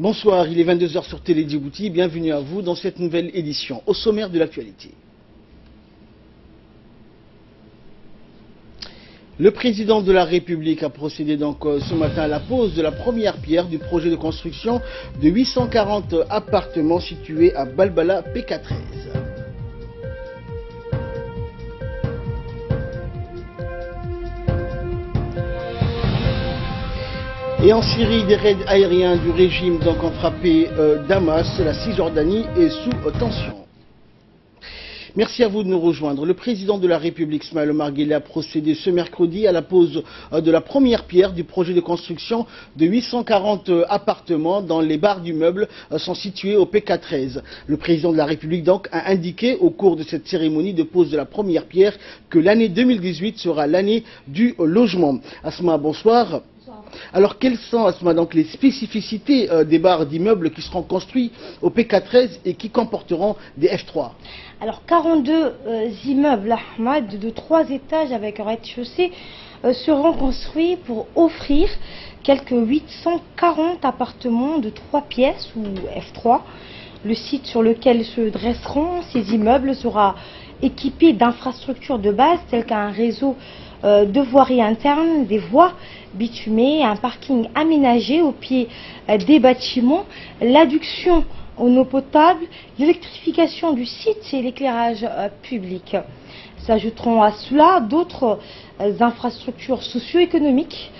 Bonsoir, il est 22 h sur Télé Djibouti. Bienvenue à vous dans cette nouvelle édition. Au sommaire de l'actualité. Le président de la République a procédé donc ce matin à la pose de la première pierre du projet de construction de 840 appartements situés à Balbala PK13. Et en Syrie, des raids aériens du régime donc ont frappé Damas. La Cisjordanie est sous tension. Merci à vous de nous rejoindre. Le président de la République, Ismaël Omar Guelleh, a procédé ce mercredi à la pose de la première pierre du projet de construction de 840 appartements dans les barres du meuble sont situés au PK13. Le président de la République donc a indiqué au cours de cette cérémonie de pose de la première pierre que l'année 2018 sera l'année du logement. Asma, bonsoir. Alors, quelles sont, Asma, donc, les spécificités des barres d'immeubles qui seront construits au PK13 et qui comporteront des F3? Alors, 42 immeubles, Ahmad, de 3 étages avec un rez-de-chaussée seront construits pour offrir quelques 840 appartements de 3 pièces ou F3. Le site sur lequel se dresseront ces immeubles sera équipé d'infrastructures de base telles qu'un réseau de voirie interne, des voies bitumées, un parking aménagé au pied des bâtiments, l'adduction en eau potable, l'électrification du site et l'éclairage public. S'ajouteront à cela d'autres infrastructures socio-économiques,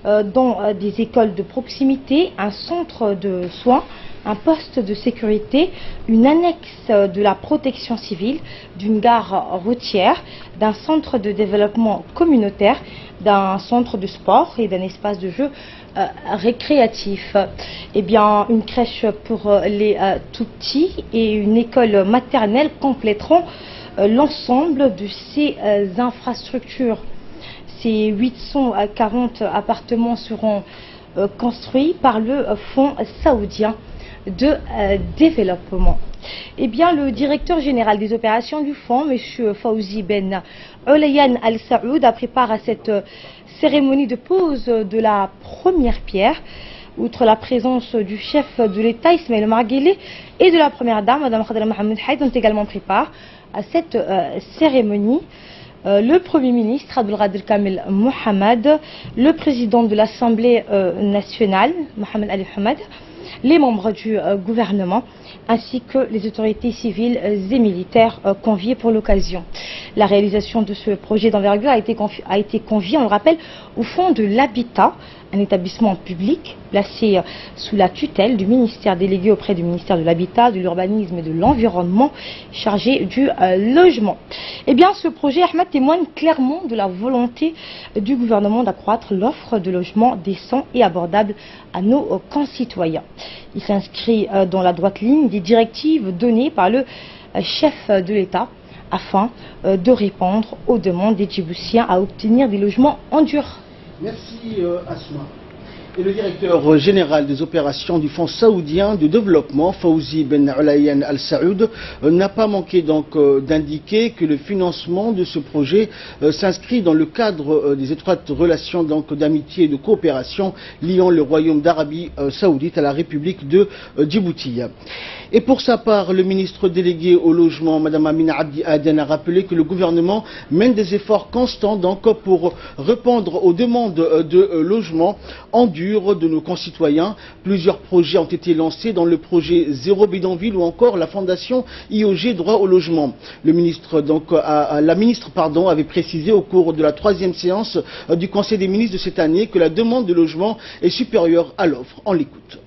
dont des écoles de proximité, un centre de soins, un poste de sécurité, une annexe de la protection civile, d'une gare routière, d'un centre de développement communautaire, d'un centre de sport et d'un espace de jeu récréatif. Eh bien, une crèche pour les tout petits et une école maternelle compléteront l'ensemble de ces infrastructures. Ces 840 appartements seront construits par le Fonds saoudien de développement. Eh bien, le directeur général des opérations du fonds, M. Fawzi Ben Olayan Al Saoud, a préparé à cette cérémonie de pose de la première pierre. Outre la présence du chef de l'État, Ismaël Omar Guelleh, et de la première dame, Mme Khadra Mohamed Haïd, ont également pris part à cette cérémonie. Le Premier ministre Abdelkader Kamel Mohamed, le président de l'Assemblée nationale, Mohamed Ali Hamad, les membres du gouvernement, ainsi que les autorités civiles et militaires conviés pour l'occasion. La réalisation de ce projet d'envergure a été confiée, on le rappelle, au Fonds de l'Habitat, un établissement public placé sous la tutelle du ministère délégué auprès du ministère de l'Habitat, de l'Urbanisme et de l'Environnement, chargé du logement. Eh bien, ce projet, Ahmed, témoigne clairement de la volonté du gouvernement d'accroître l'offre de logements décents et abordables à nos concitoyens. Il s'inscrit dans la droite ligne des directives données par le chef de l'État afin de répondre aux demandes des Djiboutiens à obtenir des logements en dur. Merci Asma. Et le directeur général des opérations du Fonds saoudien de développement, Fawzi Ben Olayan Al Saoud, n'a pas manqué donc d'indiquer que le financement de ce projet s'inscrit dans le cadre des étroites relations d'amitié et de coopération liant le Royaume d'Arabie Saoudite à la République de Djibouti. Et pour sa part, le ministre délégué au logement, Mme Amina Abdi Aden, a rappelé que le gouvernement mène des efforts constants pour répondre aux demandes de logement en dur de nos concitoyens. Plusieurs projets ont été lancés dans le projet Zéro Bidonville ou encore la fondation IOG Droit au logement. La ministre avait précisé au cours de la 3e séance du Conseil des ministres de cette année que la demande de logement est supérieure à l'offre. On l'écoute.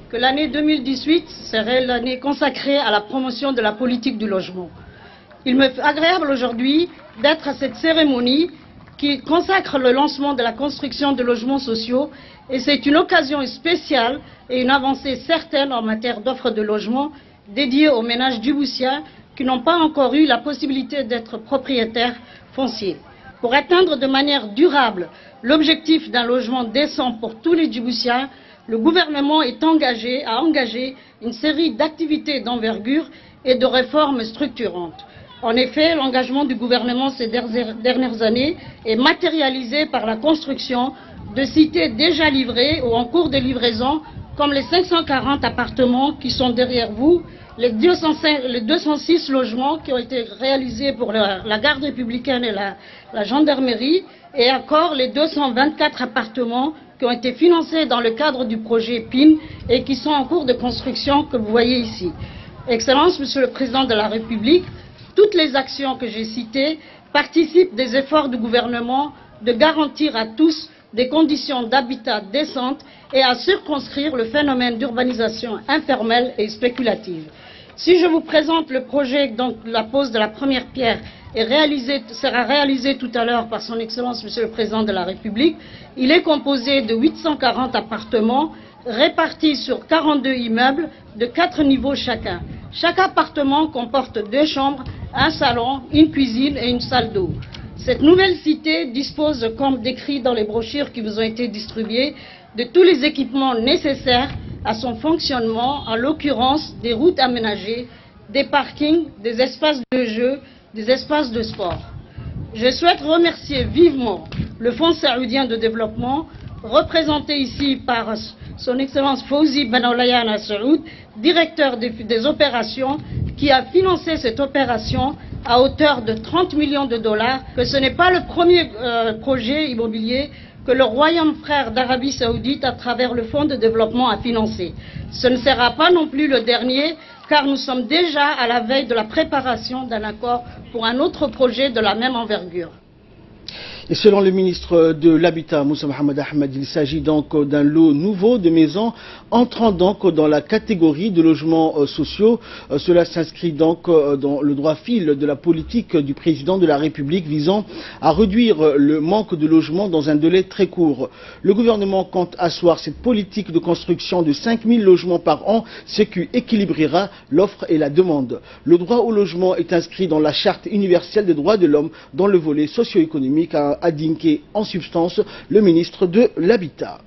Que l'année 2018 serait l'année consacrée à la promotion de la politique du logement. Il me fait agréable aujourd'hui d'être à cette cérémonie qui consacre le lancement de la construction de logements sociaux, et c'est une occasion spéciale et une avancée certaine en matière d'offre de logement dédiée aux ménages djiboutiens qui n'ont pas encore eu la possibilité d'être propriétaires fonciers. Pour atteindre de manière durable l'objectif d'un logement décent pour tous les Djiboutiens, le gouvernement a engagé une série d'activités d'envergure et de réformes structurantes. En effet, l'engagement du gouvernement ces dernières années est matérialisé par la construction de cités déjà livrées ou en cours de livraison, comme les 540 appartements qui sont derrière vous, les 206 logements qui ont été réalisés pour la garde républicaine et la gendarmerie, et encore les 224 appartements qui ont été financés dans le cadre du projet PIN et qui sont en cours de construction que vous voyez ici. Excellences, Monsieur le Président de la République, toutes les actions que j'ai citées participent des efforts du gouvernement de garantir à tous des conditions d'habitat décentes et à circonscrire le phénomène d'urbanisation informelle et spéculative. Si je vous présente le projet, donc la pose de la première pierre sera réalisé tout à l'heure par son Excellence Monsieur le Président de la République, il est composé de 840 appartements répartis sur 42 immeubles de 4 niveaux chacun. Chaque appartement comporte 2 chambres, un salon, une cuisine et une salle d'eau. Cette nouvelle cité dispose, comme décrit dans les brochures qui vous ont été distribuées, de tous les équipements nécessaires à son fonctionnement, en l'occurrence des routes aménagées, des parkings, des espaces de jeu, des espaces de sport. Je souhaite remercier vivement le Fonds saoudien de développement, représenté ici par son Excellence Fawzi Ben Olayan Al Saoud, directeur des opérations, qui a financé cette opération à hauteur de 30 millions de dollars, que ce n'est pas le premier projet immobilier que le Royaume frère d'Arabie Saoudite, à travers le Fonds de développement, a financé. Ce ne sera pas non plus le dernier, car nous sommes déjà à la veille de la préparation d'un accord pour un autre projet de la même envergure. Et selon le ministre de l'Habitat, Moussa Mohamed Ahmed, il s'agit donc d'un lot nouveau de maisons entrant donc dans la catégorie de logements sociaux. Cela s'inscrit donc dans le droit fil de la politique du président de la République visant à réduire le manque de logements dans un délai très court. Le gouvernement compte asseoir cette politique de construction de 5000 logements par an, ce qui équilibrera l'offre et la demande. Le droit au logement est inscrit dans la Charte universelle des droits de l'homme dans le volet socio-économique, a dinké en substance le ministre de l'Habitat.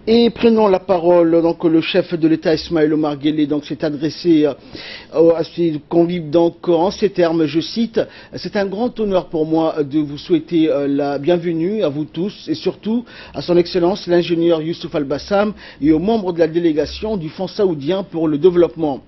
Et prenons la parole, donc le chef de l'État Ismaël Omar Guelleh s'est adressé à ses convives donc en ces termes, je cite: c'est un grand honneur pour moi de vous souhaiter la bienvenue à vous tous et surtout à son Excellence l'ingénieur Youssouf Al-Bassam et aux membres de la délégation du Fonds saoudien pour le développement.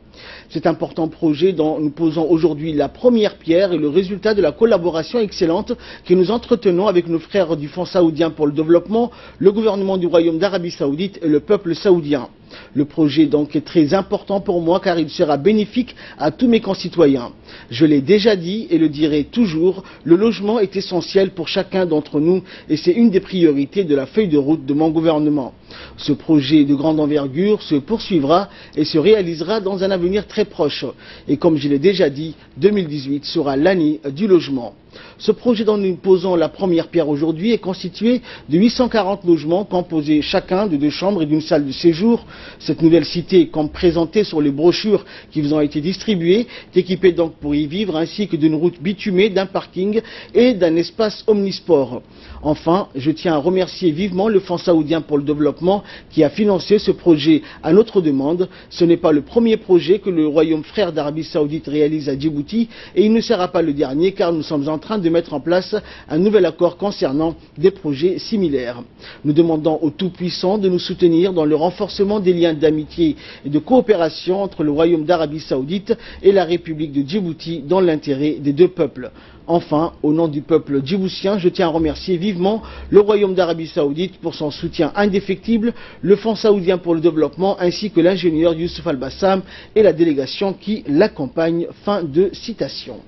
Cet important projet dont nous posons aujourd'hui la première pierre est le résultat de la collaboration excellente que nous entretenons avec nos frères du Fonds saoudien pour le développement, le gouvernement du Royaume d'Arabie Saoudite et le peuple saoudien. Le projet donc est très important pour moi car il sera bénéfique à tous mes concitoyens. Je l'ai déjà dit et le dirai toujours, le logement est essentiel pour chacun d'entre nous et c'est une des priorités de la feuille de route de mon gouvernement. Ce projet de grande envergure se poursuivra et se réalisera dans un avenir très proche. Et comme je l'ai déjà dit, 2018 sera l'année du logement. Ce projet dont nous posons la première pierre aujourd'hui est constitué de 840 logements composés chacun de 2 chambres et d'une salle de séjour. Cette nouvelle cité, comme présentée sur les brochures qui vous ont été distribuées, est équipée donc pour y vivre ainsi que d'une route bitumée, d'un parking et d'un espace omnisport. Enfin, je tiens à remercier vivement le Fonds saoudien pour le développement qui a financé ce projet à notre demande. Ce n'est pas le premier projet que le Royaume frère d'Arabie Saoudite réalise à Djibouti et il ne sera pas le dernier car nous sommes en train de mettre en place un nouvel accord concernant des projets similaires. Nous demandons aux Tout-Puissants de nous soutenir dans le renforcement des liens d'amitié et de coopération entre le Royaume d'Arabie Saoudite et la République de Djibouti dans l'intérêt des deux peuples. Enfin, au nom du peuple djiboutien, je tiens à remercier vivement le Royaume d'Arabie Saoudite pour son soutien indéfectible, le Fonds saoudien pour le développement ainsi que l'ingénieur Youssouf Al-Bassam et la délégation qui l'accompagne. Fin de citation.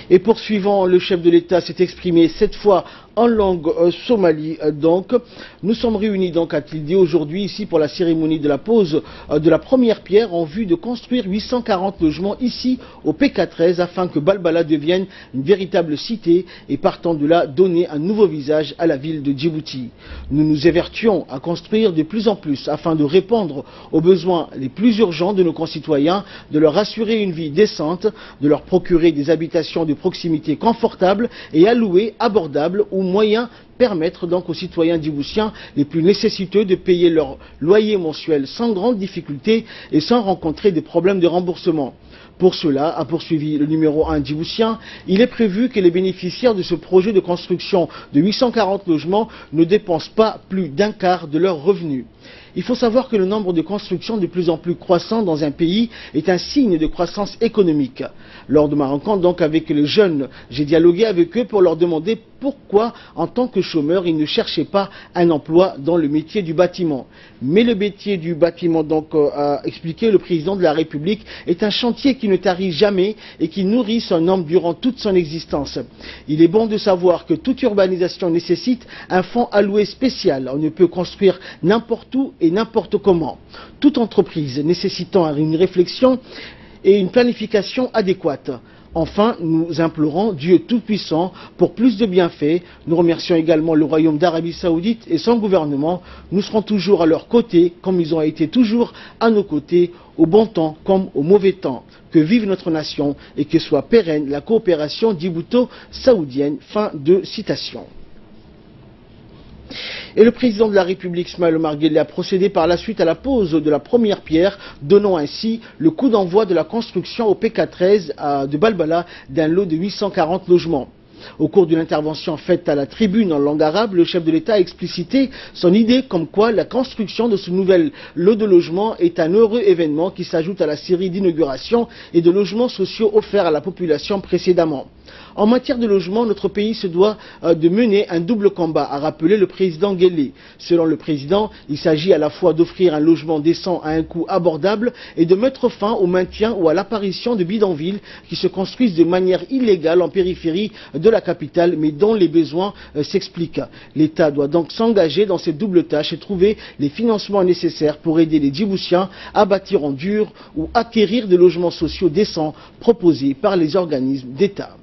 Et poursuivant, le chef de l'État s'est exprimé cette fois en langue somali. Donc, nous sommes réunis, donc, a-t-il dit, aujourd'hui ici pour la cérémonie de la pose de la première pierre en vue de construire 840 logements ici au PK13 afin que Balbala devienne une véritable cité et partant de là donner un nouveau visage à la ville de Djibouti. Nous nous évertuons à construire de plus en plus afin de répondre aux besoins les plus urgents de nos concitoyens, de leur assurer une vie décente, de leur procurer des habitations de proximité confortable et à louer abordable ou moyen permettre donc aux citoyens djiboutiens les plus nécessiteux de payer leur loyer mensuel sans grande difficulté et sans rencontrer des problèmes de remboursement. Pour cela, a poursuivi le numéro 1 djiboutien, il est prévu que les bénéficiaires de ce projet de construction de 840 logements ne dépensent pas plus d'un quart de leurs revenus. Il faut savoir que le nombre de constructions de plus en plus croissant dans un pays est un signe de croissance économique. Lors de ma rencontre donc avec les jeunes, j'ai dialogué avec eux pour leur demander pourquoi, en tant que chômeurs, ils ne cherchaient pas un emploi dans le métier du bâtiment. Mais le métier du bâtiment, donc, a expliqué le président de la République, est un chantier qui ne tarit jamais et qui nourrit son homme durant toute son existence. Il est bon de savoir que toute urbanisation nécessite un fonds alloué spécial. On ne peut construire n'importe où et n'importe comment. Toute entreprise nécessitant une réflexion et une planification adéquate. Enfin, nous implorons Dieu Tout-Puissant pour plus de bienfaits. Nous remercions également le Royaume d'Arabie Saoudite et son gouvernement. Nous serons toujours à leur côté, comme ils ont été toujours à nos côtés, au bon temps comme au mauvais temps. Que vive notre nation et que soit pérenne la coopération djibouto-saoudienne. Fin de citation. Et le président de la République, Ismaël Omar Guelleh, a procédé par la suite à la pose de la première pierre, donnant ainsi le coup d'envoi de la construction au PK13 de Balbala d'un lot de 840 logements. Au cours d'une intervention faite à la tribune en langue arabe, le chef de l'État a explicité son idée comme quoi la construction de ce nouvel lot de logements est un heureux événement qui s'ajoute à la série d'inaugurations et de logements sociaux offerts à la population précédemment. En matière de logement, notre pays se doit de mener un double combat, a rappelé le président Guelleh. Selon le président, il s'agit à la fois d'offrir un logement décent à un coût abordable et de mettre fin au maintien ou à l'apparition de bidonvilles qui se construisent de manière illégale en périphérie de la capitale, mais dont les besoins s'expliquent. L'État doit donc s'engager dans cette double tâche et trouver les financements nécessaires pour aider les Djiboutiens à bâtir en dur ou acquérir des logements sociaux décents proposés par les organismes d'État.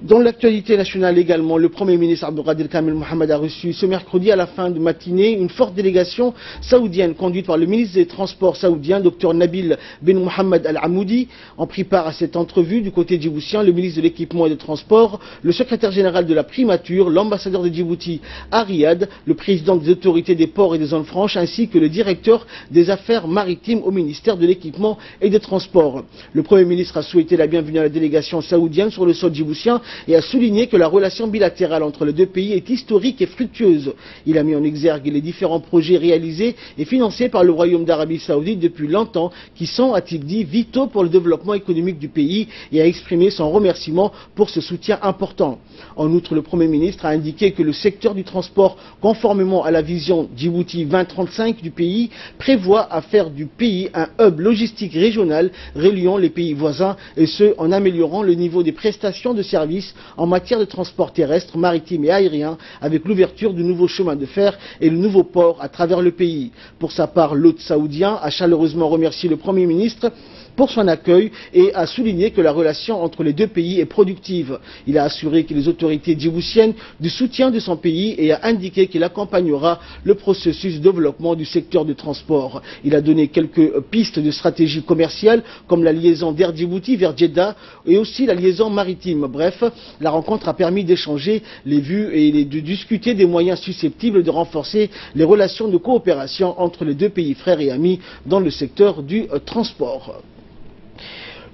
Dans l'actualité nationale également, le Premier ministre Abdelkader Kamel Mohamed a reçu ce mercredi à la fin de matinée une forte délégation saoudienne conduite par le ministre des Transports saoudien, Dr Nabil Ben Mohamed Al-Amoudi. En prit part à cette entrevue du côté djiboutien le ministre de l'Équipement et des Transports, le secrétaire général de la Primature, l'ambassadeur de Djibouti à Riyad, le président des autorités des ports et des zones franches, ainsi que le directeur des affaires maritimes au ministère de l'Équipement et des Transports. Le Premier ministre a souhaité la bienvenue à la délégation saoudienne sur le sol djiboutien et a souligné que la relation bilatérale entre les deux pays est historique et fructueuse. Il a mis en exergue les différents projets réalisés et financés par le Royaume d'Arabie Saoudite depuis longtemps qui sont, a-t-il dit, vitaux pour le développement économique du pays et a exprimé son remerciement pour ce soutien important. En outre, le Premier ministre a indiqué que le secteur du transport, conformément à la vision Djibouti 2035 du pays, prévoit à faire du pays un hub logistique régional reliant les pays voisins et ce, en améliorant le niveau des prestations de services en matière de transport terrestre, maritime et aérien, avec l'ouverture du nouveau chemin de fer et le nouveau port à travers le pays. Pour sa part, l'hôte saoudien a chaleureusement remercié le Premier ministre pour son accueil et a souligné que la relation entre les deux pays est productive. Il a assuré que les autorités djiboutiennes du soutien de son pays et a indiqué qu'il accompagnera le processus de développement du secteur du transport. Il a donné quelques pistes de stratégie commerciale comme la liaison d'Air Djibouti vers Jeddah et aussi la liaison maritime. Bref, la rencontre a permis d'échanger les vues et de discuter des moyens susceptibles de renforcer les relations de coopération entre les deux pays frères et amis dans le secteur du transport.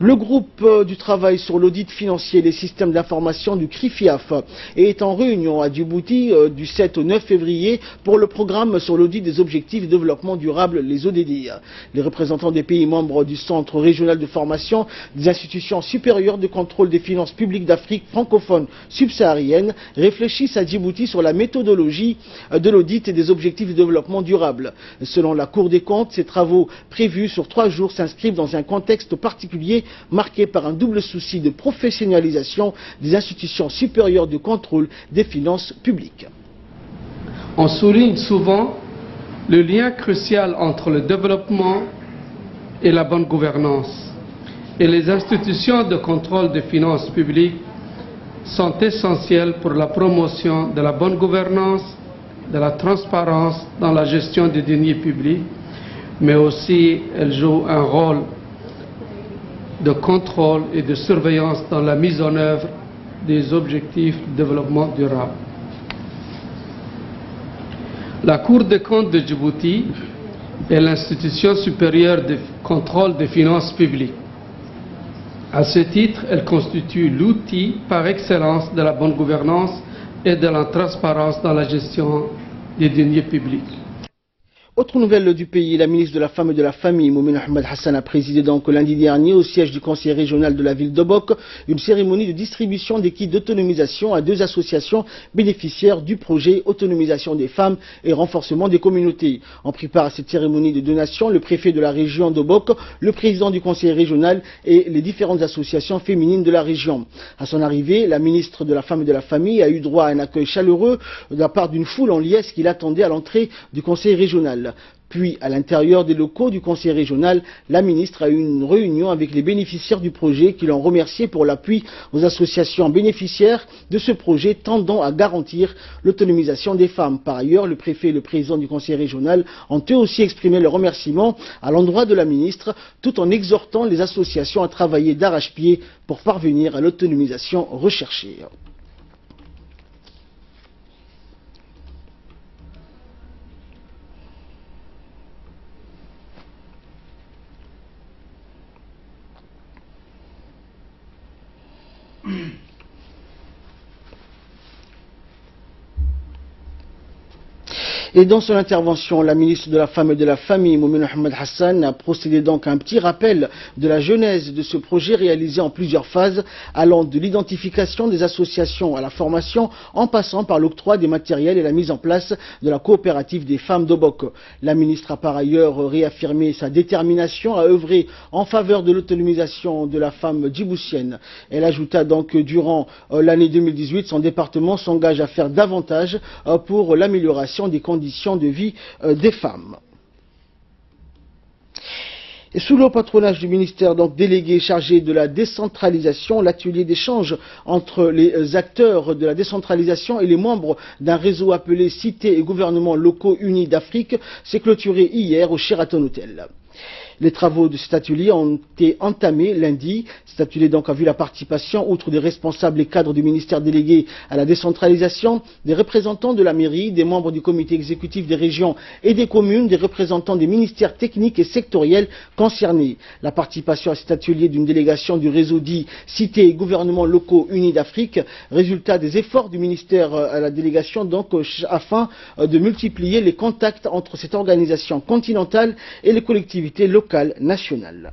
Le groupe du travail sur l'audit financier et les systèmes d'information du CRIFIAF est en réunion à Djibouti du 7 au 9 février pour le programme sur l'audit des objectifs de développement durable, les ODD. Les représentants des pays membres du Centre régional de formation des institutions supérieures de contrôle des finances publiques d'Afrique francophone subsaharienne réfléchissent à Djibouti sur la méthodologie de l'audit et des objectifs de développement durable. Selon la Cour des comptes, ces travaux prévus sur 3 jours s'inscrivent dans un contexte particulier marqué par un double souci de professionnalisation des institutions supérieures de contrôle des finances publiques. On souligne souvent le lien crucial entre le développement et la bonne gouvernance. Et les institutions de contrôle des finances publiques sont essentielles pour la promotion de la bonne gouvernance, de la transparence dans la gestion des deniers publics, mais aussi elles jouent un rôle de contrôle et de surveillance dans la mise en œuvre des objectifs de développement durable. La Cour des comptes de Djibouti est l'institution supérieure de contrôle des finances publiques. À ce titre, elle constitue l'outil par excellence de la bonne gouvernance et de la transparence dans la gestion des deniers publics. Autre nouvelle du pays, la ministre de la Femme et de la Famille, Moumine Ahmed Hassan, a présidé donc lundi dernier au siège du conseil régional de la ville d'Obok une cérémonie de distribution des kits d'autonomisation à 2 associations bénéficiaires du projet Autonomisation des femmes et renforcement des communautés. En prit part à cette cérémonie de donation le préfet de la région d'Obok, le président du conseil régional et les différentes associations féminines de la région. À son arrivée, la ministre de la Femme et de la Famille a eu droit à un accueil chaleureux de la part d'une foule en liesse qui l'attendait à l'entrée du conseil régional. Puis, à l'intérieur des locaux du conseil régional, la ministre a eu une réunion avec les bénéficiaires du projet qui l'ont remercié pour l'appui aux associations bénéficiaires de ce projet tendant à garantir l'autonomisation des femmes. Par ailleurs, le préfet et le président du conseil régional ont eux aussi exprimé leurs remerciements à l'endroit de la ministre, tout en exhortant les associations à travailler d'arrache-pied pour parvenir à l'autonomisation recherchée. Et dans son intervention, la ministre de la Femme et de la Famille, Moumine Ahmed Hassan, a procédé donc à un petit rappel de la genèse de ce projet réalisé en plusieurs phases, allant de l'identification des associations à la formation, en passant par l'octroi des matériels et la mise en place de la coopérative des femmes d'Obok. La ministre a par ailleurs réaffirmé sa détermination à œuvrer en faveur de l'autonomisation de la femme djiboutienne. Elle ajouta donc que durant l'année 2018, son département s'engage à faire davantage pour l'amélioration des conditions de vie des femmes. Et sous le patronage du ministère donc délégué chargé de la décentralisation, l'atelier d'échange entre les acteurs de la décentralisation et les membres d'un réseau appelé Cités et gouvernements locaux unis d'Afrique s'est clôturé hier au Sheraton Hotel. Les travaux de cet atelier ont été entamés lundi. Cet atelier donc a vu la participation, outre des responsables et cadres du ministère délégué à la décentralisation, des représentants de la mairie, des membres du comité exécutif des régions et des communes, des représentants des ministères techniques et sectoriels concernés. La participation à cet atelier d'une délégation du réseau dit Cités et gouvernements locaux unis d'Afrique, résultat des efforts du ministère à la délégation donc afin de multiplier les contacts entre cette organisation continentale et les collectivités locales nationales.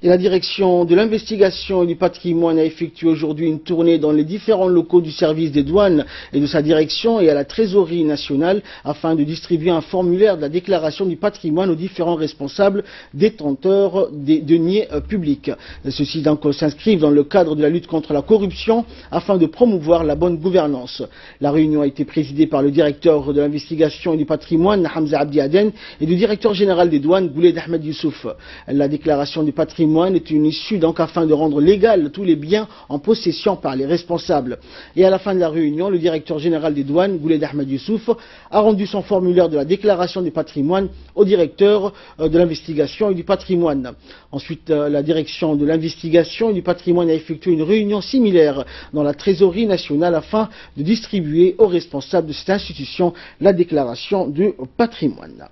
Et la direction de l'investigation et du patrimoine a effectué aujourd'hui une tournée dans les différents locaux du service des douanes et de sa direction et à la trésorerie nationale afin de distribuer un formulaire de la déclaration du patrimoine aux différents responsables détenteurs des deniers publics. Ceux-ci donc s'inscrivent dans le cadre de la lutte contre la corruption afin de promouvoir la bonne gouvernance. La réunion a été présidée par le directeur de l'investigation et du patrimoine, Hamza Abdi Aden, et du directeur général des douanes, Gouled Ahmed Youssouf. La déclaration du patrimoine est une issue donc afin de rendre légal tous les biens en possession par les responsables. Et à la fin de la réunion, le directeur général des douanes, Gouled Ahmed Youssouf, a rendu son formulaire de la déclaration du patrimoine au directeur de l'investigation et du patrimoine. Ensuite, la direction de l'investigation et du patrimoine a effectué une réunion similaire dans la trésorerie nationale afin de distribuer aux responsables de cette institution la déclaration de patrimoine.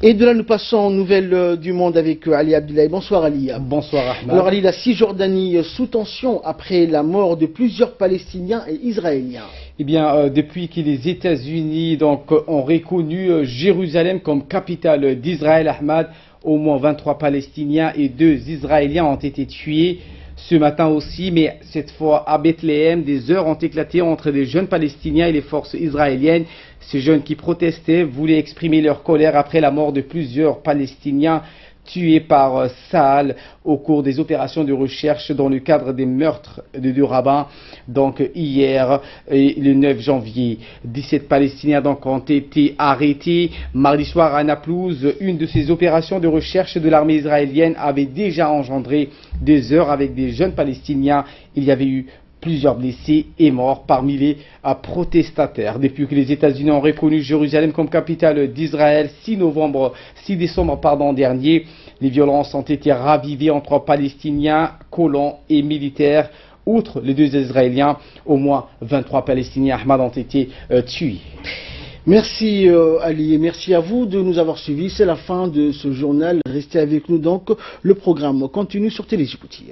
Et de là, nous passons aux nouvelles du monde avec Ali Abdoulaye. Bonsoir Ali. Bonsoir Ahmed. Alors Ali, la Cisjordanie sous tension après la mort de plusieurs Palestiniens et Israéliens. Eh bien, depuis que les États-Unis ont reconnu Jérusalem comme capitale d'Israël, Ahmed, au moins 23 Palestiniens et 2 Israéliens ont été tués. Ce matin aussi, mais cette fois à Bethléem, des heurts ont éclaté entre les jeunes Palestiniens et les forces israéliennes. Ces jeunes qui protestaient voulaient exprimer leur colère après la mort de plusieurs Palestiniens tués par Sahel au cours des opérations de recherche dans le cadre des meurtres de deux rabbins, donc hier et le 9 janvier. 17 Palestiniens donc ont été arrêtés mardi soir à Naplouse. Une de ces opérations de recherche de l'armée israélienne avait déjà engendré des heurts avec des jeunes Palestiniens. Il y avait eu plusieurs blessés et morts parmi les protestataires. Depuis que les États-Unis ont reconnu Jérusalem comme capitale d'Israël 6 décembre dernier, les violences ont été ravivées entre Palestiniens, colons et militaires. Outre les deux Israéliens, au moins 23 Palestiniens Ahmad ont été tués. Merci Ali et merci à vous de nous avoir suivis. C'est la fin de ce journal. Restez avec nous donc. Le programme continue sur Télé Djibouti.